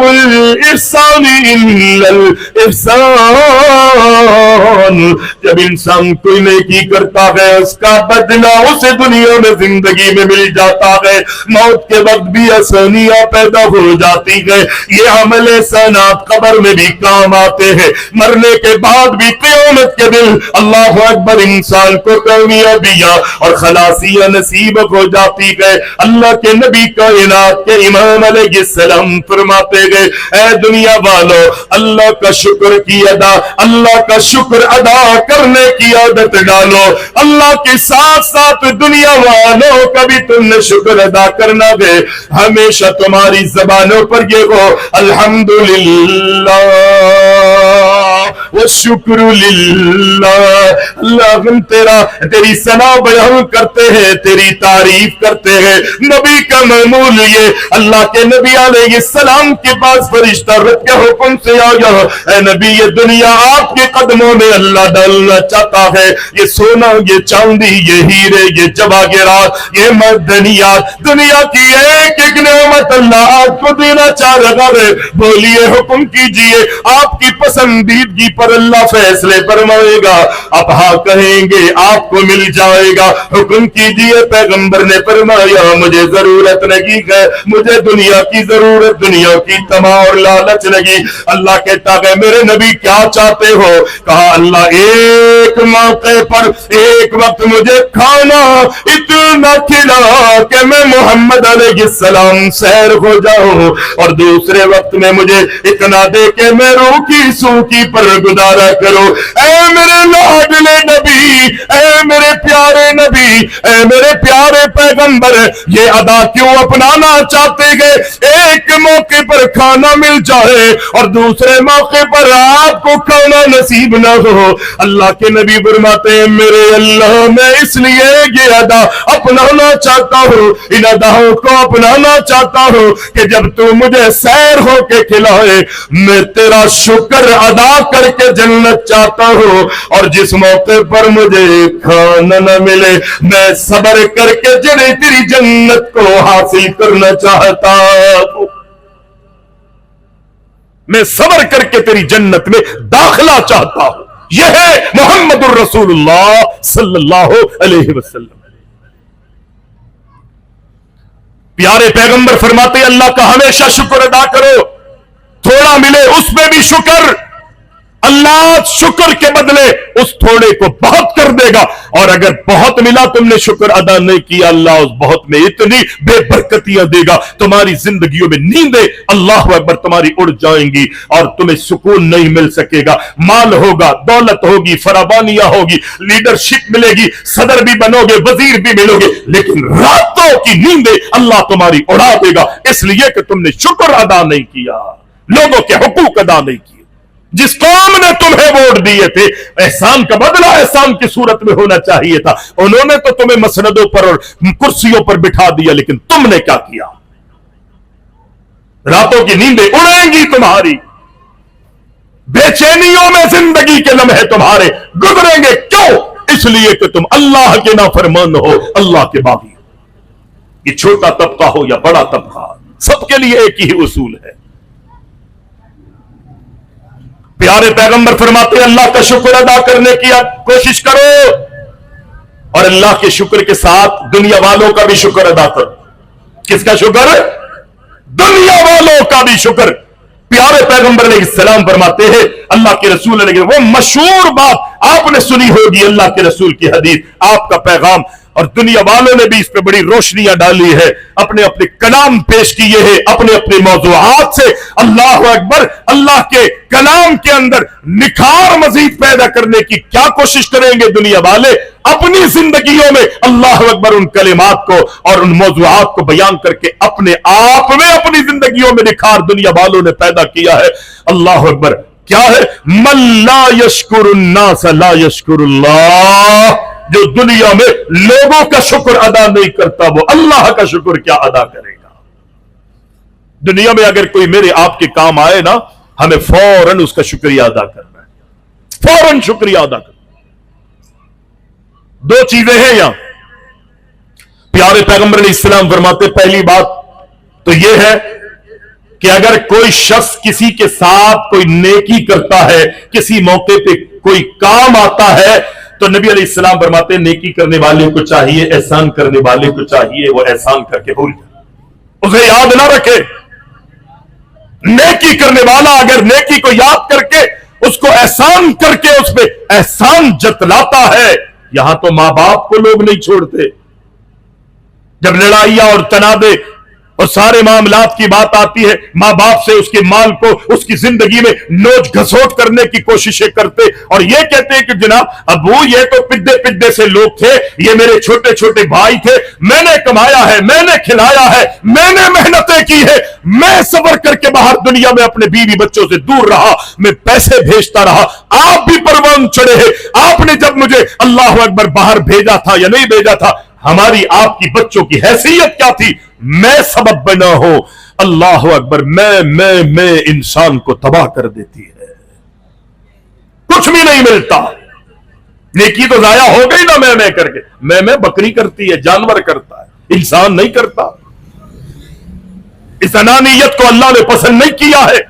الاحسان الا الاحسان، جب انسان کوئی نیکی کرتا ہے اس کا بدلہ اسے دنیا میں زندگی میں مل جاتا ہے، موت کے وقت بھی آسانیاں پیدا ہو جاتی ہے، یہ عمل احسانات قبر میں بھی کام آتے ہیں، مرنے کے بعد بھی قیامت کے دن اللہ اکبر انسان کو کامیابیاں اور خلاصیاں نصیب ہو جاتی ہے۔ اللہ کے نبی کائنات کے امام علیہ السلام فرماتے گئے، اے دنیا والو اللہ کا شکر کی ادا، اللہ کا شکر ادا کرنے کی عادت ڈالو، اللہ کے ساتھ ساتھ دنیا والوں کا بھی تم نے شکر ادا کرنا ہے، ہمیشہ تمہاری زبانوں پر یہ ہو الحمدللہ والشکر للہ، اللہ ہم تیری ثنا بیان کرتے ہیں، تیری تعریف کرتے ہیں۔ نبی کا معمول یہ اللہ کے نبی علیہ السلام کے پاس فرشتہ رب کے حکم سے آیا، اے نبی یہ دنیا آپ کے قدموں میں اللہ ڈالنا چاہتا ہے، یہ سونا، یہ چاندی، یہ ہیرے، یہ جواہرات، یہ معدنیات، دنیا کی ایک ایک نعمت اللہ آپ کو دینا چاہ رہا ہے، بولیے حکم کیجئے، آپ کی پسندیدگی پر اللہ فیصلے فرمائے گا، آپ ہاں کہیں گے آپ کو مل جائے گا، حکم کیجئے۔ پیغمبر نے فرمایا مجھے ضرورت نہیں ہے، مجھے دنیا کی ضرورت، دنیا کی تما اور لالچ نہیں۔ اللہ کہتا ہے میرے نبی کیا چاہتے ہو؟ کہا اللہ ایک موقع پر ایک وقت مجھے کھانا اتنا کھلا کہ میں محمد علیہ السلام سیر ہو جاؤں، اور دوسرے وقت میں مجھے اتنا دے کہ میں روکی سوکی پر گزارا کرو۔ اے میرے لاڈلے نبی، اے میرے پیارے نبی، اے میرے پیارے پیغمبر، یہ ادا کیوں اپنانا چاہتے ہیں؟ ایک موقع پر کھانا مل جائے اور دوسرے موقع پر آپ کو کھانا نصیب نہ ہو۔ اللہ کے نبی فرماتے ہیں میرے اللہ میں اس لیے یہ ادا اپنانا چاہتا ہوں، ان اداؤں کو اپنانا چاہتا ہوں کہ جب تو مجھے سیر ہو کے کھلائے میں تیرا شکر ادا کر کے جنت چاہتا ہوں، اور جس موقع پر مجھے کھانا نہ ملے میں صبر کر کے تیری جنت کو حاصل کرنا چاہتا ہوں، میں صبر کر کے تیری جنت میں داخلہ چاہتا ہوں۔ یہ ہے محمد الرسول اللہ صلی اللہ علیہ وسلم۔ پیارے پیغمبر فرماتے اللہ کا ہمیشہ شکر ادا کرو، تھوڑا ملے اس میں بھی شکر، اللہ شکر کے بدلے اس تھوڑے کو بہت کر دے گا، اور اگر بہت ملا تم نے شکر ادا نہیں کیا اللہ اس بہت میں اتنی بے برکتیاں دے گا، تمہاری زندگیوں میں نیندیں اللہ اکبر تمہاری اڑ جائیں گی اور تمہیں سکون نہیں مل سکے گا۔ مال ہوگا، دولت ہوگی، فراوانیاں ہوگی، لیڈرشپ ملے گی، صدر بھی بنو گے، وزیر بھی ملو گے، لیکن راتوں کی نیندیں اللہ تمہاری اڑا دے گا، اس لیے کہ تم نے شکر ادا نہیں کیا، لوگوں کے حقوق ادا نہیں کیے۔ جس قوم نے تمہیں ووٹ دیے تھے احسان کا بدلہ احسان کی صورت میں ہونا چاہیے تھا، انہوں نے تو تمہیں مسندوں پر اور کرسیوں پر بٹھا دیا، لیکن تم نے کیا کیا؟ راتوں کی نیندیں اڑیں گی تمہاری، بے چینیوں میں زندگی کے لمحے تمہارے گزریں گے، کیوں؟ اس لیے کہ تم اللہ کے نافرمان ہو، اللہ کے باغی ہو۔ یہ چھوٹا طبقہ ہو یا بڑا طبقہ، سب کے لیے ایک ہی اصول ہے۔ پیارے پیغمبر فرماتے ہیں اللہ کا شکر ادا کرنے کی آپ کوشش کرو، اور اللہ کے شکر کے ساتھ دنیا والوں کا بھی شکر ادا کرو۔ کس کا شکر؟ دنیا والوں کا بھی شکر۔ پیارے پیغمبر علیہ السلام فرماتے ہیں اللہ کے رسول علیہ السلام، وہ مشہور بات آپ نے سنی ہوگی، اللہ کے رسول کی حدیث، آپ کا پیغام، اور دنیا والوں نے بھی اس پہ بڑی روشنیاں ڈالی ہے، اپنے اپنے کلام پیش کیے ہیں، اپنے اپنے موضوعات سے۔ اللہ اکبر، اللہ کے کلام کے اندر نکھار مزید پیدا کرنے کی کیا کوشش کریں گے دنیا والے؟ اپنی زندگیوں میں اللہ اکبر ان کلمات کو اور ان موضوعات کو بیان کر کے اپنے آپ میں اپنی زندگیوں میں نکھار دنیا والوں نے پیدا کیا ہے۔ اللہ اکبر، کیا ہے؟ من لا یشکر الناس لا یشکر اللہ، جو دنیا میں لوگوں کا شکر ادا نہیں کرتا وہ اللہ کا شکر کیا ادا کرے گا؟ دنیا میں اگر کوئی میرے آپ کے کام آئے نا، ہمیں فوراً اس کا شکریہ ادا کرنا ہے، فوراً شکریہ ادا کرنا۔ دو چیزیں ہیں یہاں، پیارے پیغمبر علیہ السلام فرماتے پہلی بات تو یہ ہے کہ اگر کوئی شخص کسی کے ساتھ کوئی نیکی کرتا ہے, کسی موقع پہ کوئی کام آتا ہے, تو نبی علیہ السلام فرماتے ہیں نیکی کرنے والے کو چاہیے, احسان کرنے والے کو چاہیے وہ احسان کر کے بھول جائے, اسے یاد نہ رکھے. نیکی کرنے والا اگر نیکی کو یاد کر کے اس کو احسان کر کے اس پہ احسان جتلاتا ہے. یہاں تو ماں باپ کو لوگ نہیں چھوڑتے. جب لڑائیاں اور تنازع اور سارے معاملات کی بات آتی ہے, ماں باپ سے اس کے مال کو اس کی زندگی میں نوچ گھسوٹ کرنے کی کوششیں کرتے اور یہ کہتے ہیں کہ جناب ابو یہ تو پدے پدے سے لوگ تھے, یہ میرے چھوٹے چھوٹے بھائی تھے, میں نے کمایا ہے, میں نے کھلایا ہے, میں نے محنتیں کی ہے, میں صبر کر کے باہر دنیا میں اپنے بیوی بچوں سے دور رہا, میں پیسے بھیجتا رہا, آپ بھی پروان چڑھے ہیں, آپ نے جب مجھے اللہ اکبر باہر بھیجا تھا یا نہیں بھیجا تھا, ہماری آپ کی بچوں کی حیثیت کیا تھی, میں سبب بنا ہوں. اللہ اکبر, میں انسان کو تباہ کر دیتی ہے, کچھ بھی نہیں ملتا. نیکی تو ضائع ہو گئی نا میں کر کے. میں بکری کرتی ہے, جانور کرتا ہے, انسان نہیں کرتا. اس انانیت کو اللہ نے پسند نہیں کیا ہے.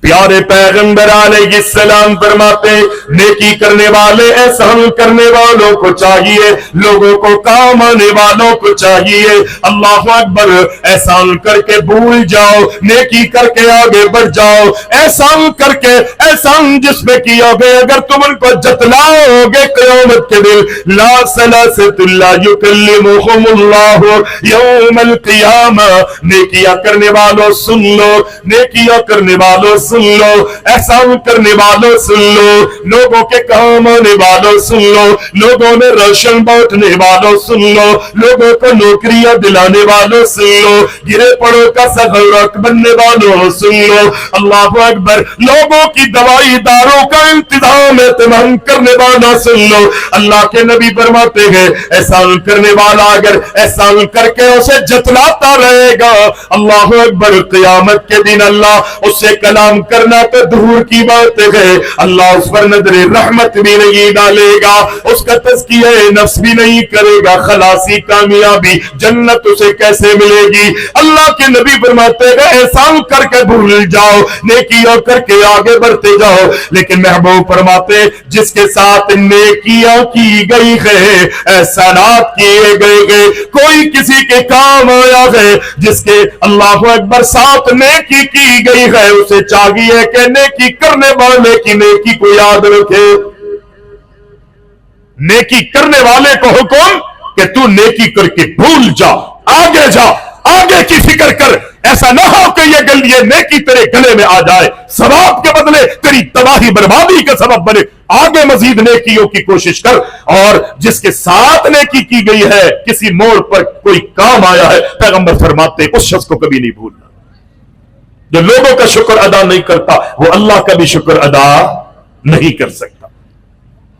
پیارے پیغمبر علیہ السلام فرماتے نیکی کرنے والے احسان کرنے والوں کو چاہیے, لوگوں کو کام آنے والوں کو چاہیے. اللہ اکبر, احسان کر کے بھول جاؤ, نیکی کر کے آگے بڑھ جاؤ. احسان کر کے, احسان جس میں کیا گے اگر تم ان کو جتلاؤ گے قیامت کے دن لا ثلاثۃ لا یکلمہم اللہ یوم القیامہ. نیکیاں کرنے والوں سن لو, نیکیاں کرنے والوں سن لو, احسان کرنے والوں سن لو, لوگوں کے کام آنے والوں سن لو, لوگوں میں روشن بانٹنے والوں سن لو, لوگوں کو نوکریاں دلانے والوں سن لو, گرے پڑوں کا سغورات بننے والوں سن لو. اللہ اکبر, لوگوں کی دوائی داروں کا انتظام اہتمام کرنے والا سن لو. اللہ کے نبی فرماتے ہیں احسان کرنے والا اگر احسان کر کے اسے جتلاتا رہے گا, اللہ اکبر, قیامت کے دن اللہ اس سے کلام کرنا تو دور کی بات ہے, اللہ اس پر نظر رحمت بھی نہیں ڈالے گا, اس کا تزکیہ نفس بھی نہیں کرے گا. خلاصی, کامیابی, جنت اسے کیسے ملے گی؟ اللہ کے نبی فرماتے ہیں احسان کر کے بھول جاؤ, نیکیاں کر کے آگے بڑھتے جاؤ. لیکن محبوب فرماتے جس کے ساتھ نیکیاں کی گئی ہے, احسانات کیے گئے ہیں, کوئی کسی کے کام آیا ہے, جس کے اللہ اکبر ساتھ نیکی کی گئی ہے, اسے چاہیے کہ نیکی کرنے والے کی نیکی کو یاد رکھے. نیکی کرنے والے کو حکم کہ تو نیکی کر کے بھول جا, آگے جا, آگے کی فکر کر. ایسا نہ ہو کہ یہ نیکی تیرے گلے میں آ جائے, ثواب کے بدلے تیری تباہی بربادی کا سبب بنے. آگے مزید نیکیوں کی کوشش کر. اور جس کے ساتھ نیکی کی گئی ہے, کسی موڑ پر کوئی کام آیا ہے, پیغمبر فرماتے اس شخص کو کبھی نہیں بھولنا. جو لوگوں کا شکر ادا نہیں کرتا وہ اللہ کا بھی شکر ادا نہیں کر سکتا.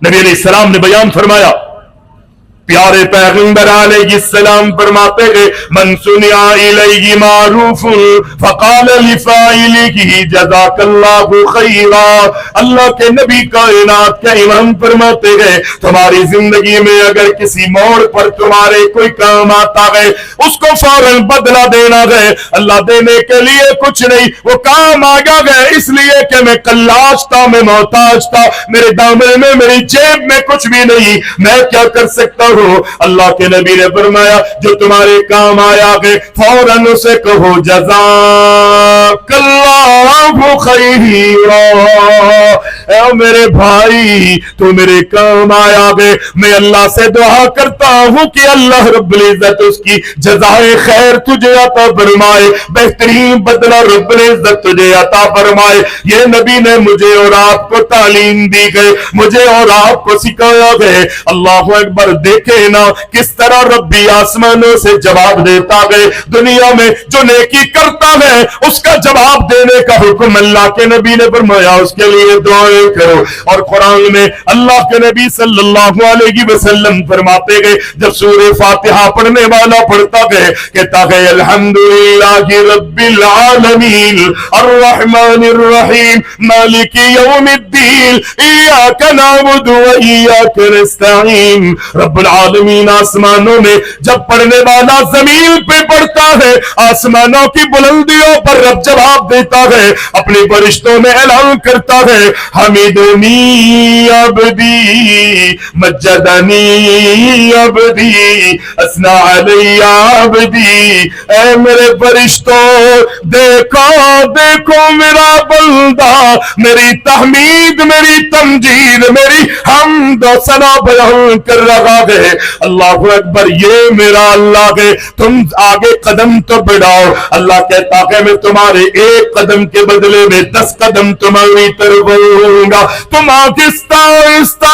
نبی علیہ السلام نے بیان فرمایا, پیارے پیغمبر علیہ السلام فرماتے ہیں من سنع الیہ معروف فقال لفاعلہ جزاک اللہ خیرا. اللہ کے نبی کائنات کے امام فرماتے ہیں تمہاری زندگی میں اگر کسی موڑ پر تمہارے کوئی کام آتا ہے, اس کو فوراً بدلہ دینا ہے. اللہ دینے کے لیے کچھ نہیں, وہ کام آگا گئے اس لیے کہ میں کلاش تھا, میں محتاج تھا, میرے دامن میں میری جیب میں کچھ بھی نہیں, میں کیا کر سکتا ہوں. اللہ کے نبی نے فرمایا جو تمہارے کام آیا ہے فوراً اسے کہو جزاک اللہ خیرا. اے میرے بھائی تو میرے کام آیا ہے, میں اللہ سے دعا کرتا ہوں کہ اللہ رب العزت اس کی جزائے خیر تجھے عطا فرمائے, بہترین بدلہ رب العزت تجھے عطا فرمائے. یہ نبی نے مجھے اور آپ کو تعلیم دی گئی, مجھے اور آپ کو سکھایا گئے. اللہ اکبر, دیکھے نا کس طرح ربی آسمانوں سے جواب دیتا ہے. دنیا میں جو نیکی کرتا ہے اس کا جواب دینے کا حکم اللہ کے نبی نے فرمایا, اس کے لیے دعائیں کرو. اور قرآن میں اللہ کے نبی صلی اللہ علیہ وسلم فرماتے گئے جب سورہ فاتحہ پڑھنے والا پڑھتا ہے کہتا ہے الحمدللہ رب العالمین الرحمن الرحیم مالک یوم الدین ایاک نعبد و ایاک نستعین. رب العالمین آسمانوں میں جب پڑھنے والا زمین پہ پڑھتا ہے آسمانوں کی بلندیوں پر رب جواب دیتا ہے اپنے فرشتوں میں اعلان کرتا ہے حمیدنی عبدی مجدنی عبدی اثنا علی عبدی. اے میرے فرشتوں دیکھو دیکھو میرا بندہ میری تحمید میری تمجید میری حمد و ثنا بیان کر رہا ہے. اللہ اکبر یہ میرا اللہ ہے. تم آگے قدم تو بڑھاؤ. اللہ کہتا ہے میں تمہارے ایک قدم کے بدلے میں 10 قدم تمہاری طرف بڑھوں گا. تم آہستہ آہستہ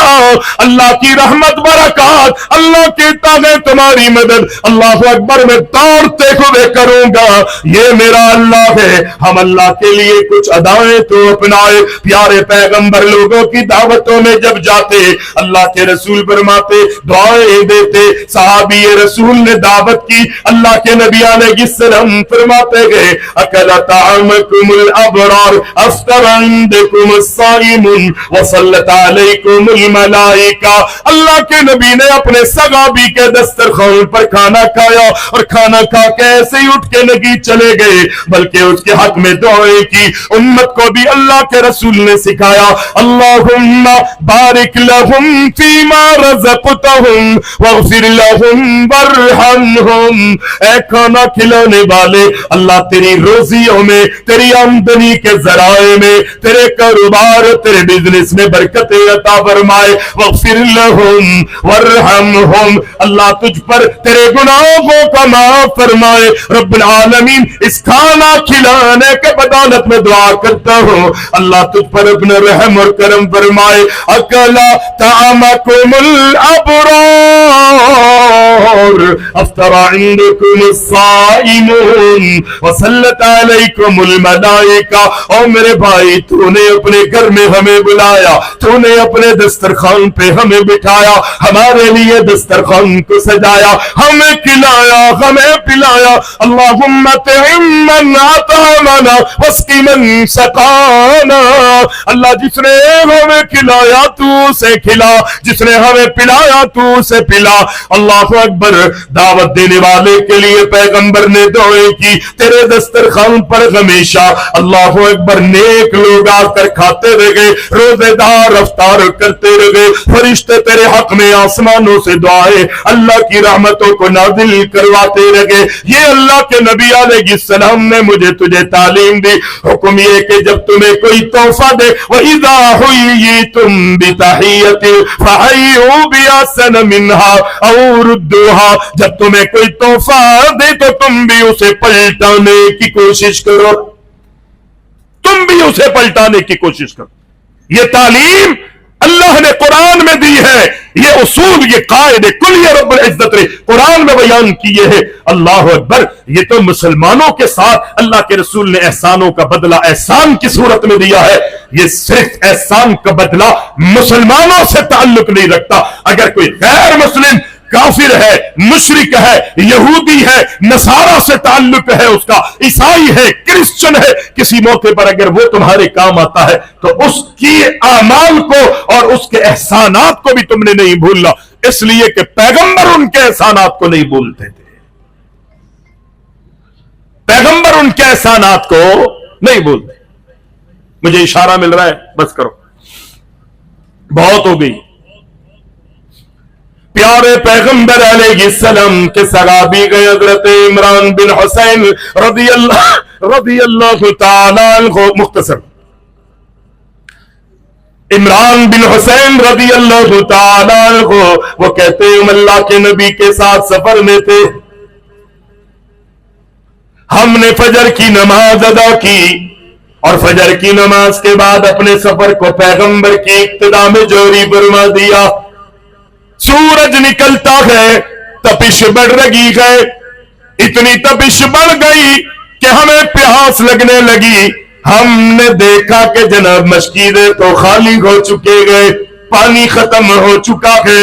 اللہ کی رحمت برکات اللہ کہتا ہے تمہاری مدد اللہ اکبر میں دوڑتے ہوئے کروں گا. یہ میرا اللہ ہے. ہم اللہ کے لیے کچھ ادائیں تو اپنائے. پیارے پیغمبر لوگوں کی دعوتوں میں جب جاتے اللہ کے رسول فرماتے دعائیں دیتے. صحابی رسول نے دعوت کی اللہ کے نبی علیہ السلام فرماتے گئے اکل طعامکم الابرار افطر عندکم الصائمون وصلت علیکم الملائکہ. اللہ کے نبی نے اپنے صحابی کے دسترخوان پر کھانا کھایا اور کھانا کھا کے ایسے ہی اٹھ کے نہیں چلے گئے بلکہ اس کے حق میں دعائیں کی. امت کو بھی اللہ کے رسول نے سکھایا اللہم بارک لہم فیما رزقتہم واغفر لہم وارحمہم. اے کھانا کھلانے والے اللہ تیری روزیوں میں تیری آمدنی کے ذرائع میں تیرے کاروبار تیرے بزنس میں برکت عطا فرمائے. واغفر لہم وارحمہم اللہ تجھ پر تیرے گناہوں کا معاف فرمائے. رب العالمین اس کھانا کھلانے کے بدولت میں دعا کرتا ہوں اللہ تجھ پر اپنا رحم اور کرم فرمائے. اکلا طعامکم الابرار افطر عندکم الصائمون وصلت علیکم الملائکہ. اور میرے بھائی تو نے اپنے گھر میں ہمیں بلایا تو نے اپنے دسترخوان پہ ہمیں بٹھایا ہمارے لیے دسترخوان کو سجایا ہمیں کھلایا ہمیں پلایا. اللہم اطعم من اطعمنا واسقِ من سقانا. اللہ جس نے ہمیں کھلایا تو اسے کھلا جس نے ہمیں پلایا تو اسے پلا. اللہ اکبر. دعوت دینے والے کے لیے پیغمبر نے دعائیں کی تیرے دسترخوان پر ہمیشہ اللہ اکبر نیک لوگ آ کر کھاتے رہے روزے دار افطار کرتے رہے. فرشتے تیرے حق میں آسمانوں سے دعائیں اللہ کی رحمتوں کو نازل کرواتے رہے. یہ اللہ کے نبی علیہ السلام نے مجھے تجھے تعلیم دی. حکم یہ کہ جب تمہیں کوئی تحفہ دے وَإِذَا حُيِّيتُم بِتَحِيَّةٍ فَحَيُّوا بِأَحْسَنَ مِنْهَا أَوْ رُدُّوهَا. جب تمہیں کوئی تحفہ دے تو تم بھی اسے پلٹانے کی کوشش کرو تم بھی اسے پلٹانے کی کوشش کرو. یہ تعلیم اللہ نے قرآن میں دی ہے. یہ اصول یہ قاعدے کلیہ رب العزت نے قرآن میں بیان کیے ہیں. اللہ اکبر. یہ تو مسلمانوں کے ساتھ اللہ کے رسول نے احسانوں کا بدلہ احسان کی صورت میں دیا ہے. یہ صرف احسان کا بدلہ مسلمانوں سے تعلق نہیں رکھتا. اگر کوئی غیر مسلم کافر ہے مشرک ہے یہودی ہے نصارہ سے تعلق ہے اس کا عیسائی ہے کرسچن ہے کسی موقع پر اگر وہ تمہارے کام آتا ہے تو اس کی اعمال کو اور اس کے احسانات کو بھی تم نے نہیں بھولنا. اس لیے کہ پیغمبر ان کے احسانات کو نہیں بھولتے تھے. پیغمبر ان کے احسانات کو نہیں بھولتے. مجھے اشارہ مل رہا ہے بس کرو بہت ہو گئی. پیارے پیغمبر علیہ السلام کے صحابی گئے حضرت عمران بن حسین رضی اللہ تعالیٰ عنہ. مختصر عمران بن حسین رضی اللہ تعالیٰ عنہ وہ کہتے ہیں ہم اللہ کے نبی کے ساتھ سفر میں تھے. ہم نے فجر کی نماز ادا کی اور فجر کی نماز کے بعد اپنے سفر کو پیغمبر کی اقتدا میں جاری فرما دیا. سورج نکلتا ہے تپش بڑھ رہی ہے. اتنی تپش بڑھ گئی کہ ہمیں پیاس لگنے لگی. ہم نے دیکھا کہ جناب مسجدیں تو خالی ہو چکے گئے پانی ختم ہو چکا ہے.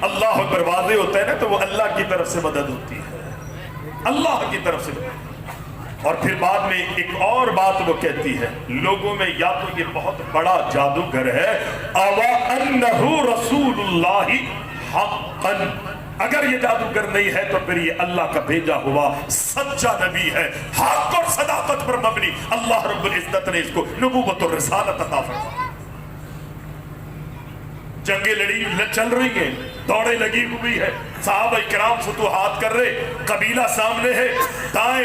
اللہ اکبر واضح ہوتا ہے نا تو وہ اللہ کی طرف سے مدد ہوتی ہے، اللہ کی طرف سے۔ اور پھر بعد میں ایک اور بات وہ کہتی ہے، لوگوں میں یا تو یہ بہت بڑا جادوگر ہے، اَوَا أَنَّهُ رَسُولُ اللَّهِ حَقًّا، اگر یہ جادوگر نہیں ہے تو پھر یہ اللہ کا بھیجا ہوا سچا نبی ہے، حق اور صداقت پر مبنی۔ اللہ رب العزت نے اس کو نبوت اور رسالت عطا فرمائی۔ جنگیں لڑی چل رہی ہیں، دوڑیں لگی ہوئی ہے، صحابہ کرام فتوحات کر رہے، قبیلہ سامنے ہے، دائیں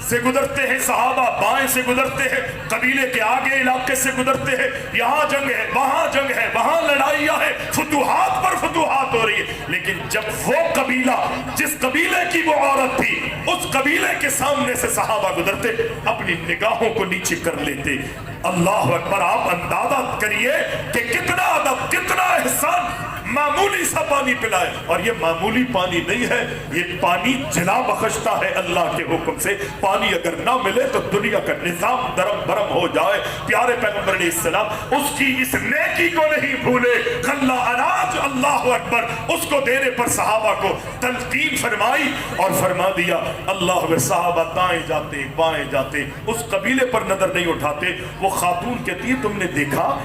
سے گزرتے ہیں صحابہ، بائیں سے گزرتے ہیں، قبیلے کے آگے علاقے سے گزرتے ہیں، یہاں جنگ ہے، وہاں لڑائیاں ہیں، فتوحات پر فتوحات ہو رہی ہے۔ لیکن جب وہ قبیلہ جس قبیلے کی وہ عورت تھی اس قبیلے کے سامنے سے صحابہ گزرتے، اپنی نگاہوں کو نیچے کر لیتے۔ اللہ اکبر، آپ اندازہ کریے کہ کتنا ادب، کتنا احسان، معمولی سا پانی پلائے، اور یہ معمولی پانی نہیں ہے، یہ پانی جلا بخشتا ہے اللہ کے حکم سے۔ پانی اگر نہ ملے تو دنیا کا نظام درم برم ہو جائے۔ پیارے پیغمبر علیہ السلام اس کی اس نیکی کو نہیں بھولے، غلہ اناج، اللہ اکبر، اس کو دینے پر صحابہ کو تلقین فرمائی اور فرما دیا۔ اللہ اکبر، صحابہ دائیں جاتے بائیں جاتے، اس قبیلے پر نظر نہیں اٹھاتے۔ وہ خاتون کہتی ہے تم نے دیکھا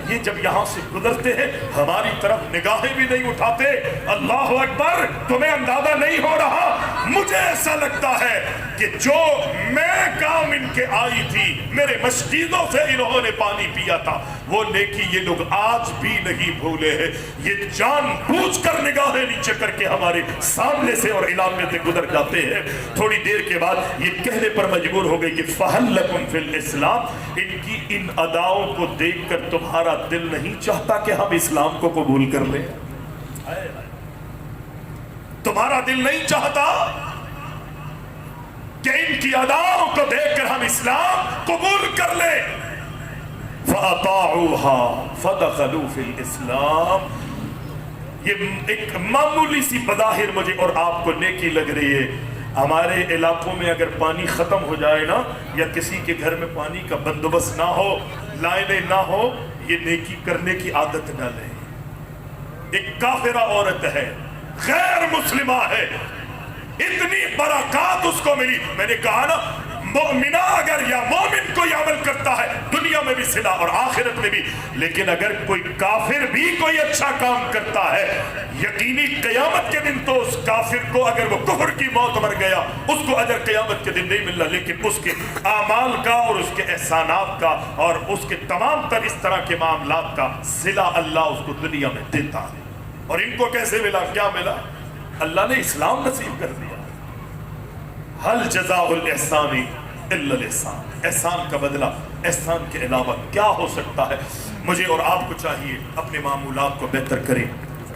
یہ جب یہاں سے گزرتے ہیں ہماری طرف نگاہیں بھی نہیں اٹھاتے۔ اللہ اکبر، تمہیں اندازہ نہیں ہو رہا، مجھے ایسا لگتا ہے کہ جو میں کام ان کے آئی تھی، میرے مشکیزوں سے انہوں نے پانی پیا تھا، وہ نیکی یہ لوگ آج بھی نہیں بھولے ہیں۔ یہ جان بوجھ کر نگاہیں نیچے کر کے ہمارے سامنے سے اور علاقے سے گزر جاتے ہیں۔ تھوڑی دیر کے بعد یہ کہنے پر مجبور ہو گئی کہ فَهَلْ لَكُمْ فِي الْإِسْلَامِ، ان کی ان اداؤں کو دیکھ کر تمہارا دل نہیں چاہتا کہ ہم اسلام کو قبول کر لیں؟ تمہارا دل نہیں چاہتا کہ ان کی اداؤں کو دیکھ کر ہم اسلام قبول کر لیں؟ فَأَطَاعُوهَا فَدَخَلُوا فِي الْإِسْلَامِ۔ یہ ایک معمولی سی بظاہر مجھے اور آپ کو نیکی لگ رہی ہے۔ ہمارے علاقوں میں اگر پانی ختم ہو جائے نا، یا کسی کے گھر میں پانی کا بندوبست نہ ہو، لائنیں نہ ہو، یہ نیکی کرنے کی عادت نہ لیں۔ ایک کافرہ عورت ہے، غیر مسلمہ ہے، اتنی برکات اس کو ملی۔ میں نے کہا نا، مومنہ اگر یا مومن کوئی عمل کرتا ہے دنیا میں بھی صلہ اور آخرت میں بھی، لیکن اگر کوئی کافر بھی کوئی اچھا کام کرتا ہے، یقینی قیامت کے دن تو اس کافر کو اگر وہ کفر کی موت مر گیا اس کو اجر قیامت کے دن نہیں ملنا، لیکن اس کے اعمال کا اور اس کے احسانات کا اور اس کے تمام تر اس طرح کے معاملات کا صلہ اللہ اس کو دنیا میں دیتا ہے۔ اور ان کو کیسے ملا؟ کیا ملا؟ اللہ نے اسلام نصیب کر دیا۔ حل جزاء الاحسان الا الاحسان، احسان کا بدلہ احسان کے علاوہ کیا ہو سکتا ہے؟ مجھے اور آپ کو چاہیے اپنے معمولات کو بہتر کریں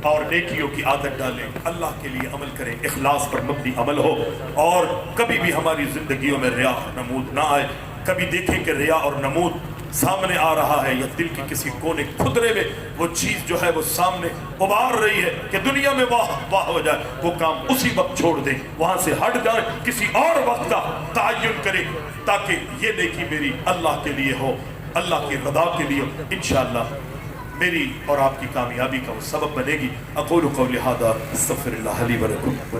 اور نیکیوں کی عادت ڈالیں، اللہ کے لیے عمل کریں، اخلاص پر مبنی عمل ہو، اور کبھی بھی ہماری زندگیوں میں ریا اور نمود نہ آئے۔ کبھی دیکھیں کہ ریا اور نمود سامنے آ رہا ہے یا دل کی کسی کونے خدرے میں وہ چیز جو ہے وہ سامنے ابھار رہی ہے کہ دنیا میں واہ ہو جائے، وہ کام اسی وقت چھوڑ دیں، وہاں سے ہٹ جائیں، کسی اور وقت کا تعین کریں تاکہ یہ نیکی میری اللہ کے لیے ہو، اللہ کی رضا کے لیے ہو۔ انشاءاللہ میری اور آپ کی کامیابی کا وہ سبب بنے گی۔ اقول قولی ھذا استغفر اللہ لی ولکم۔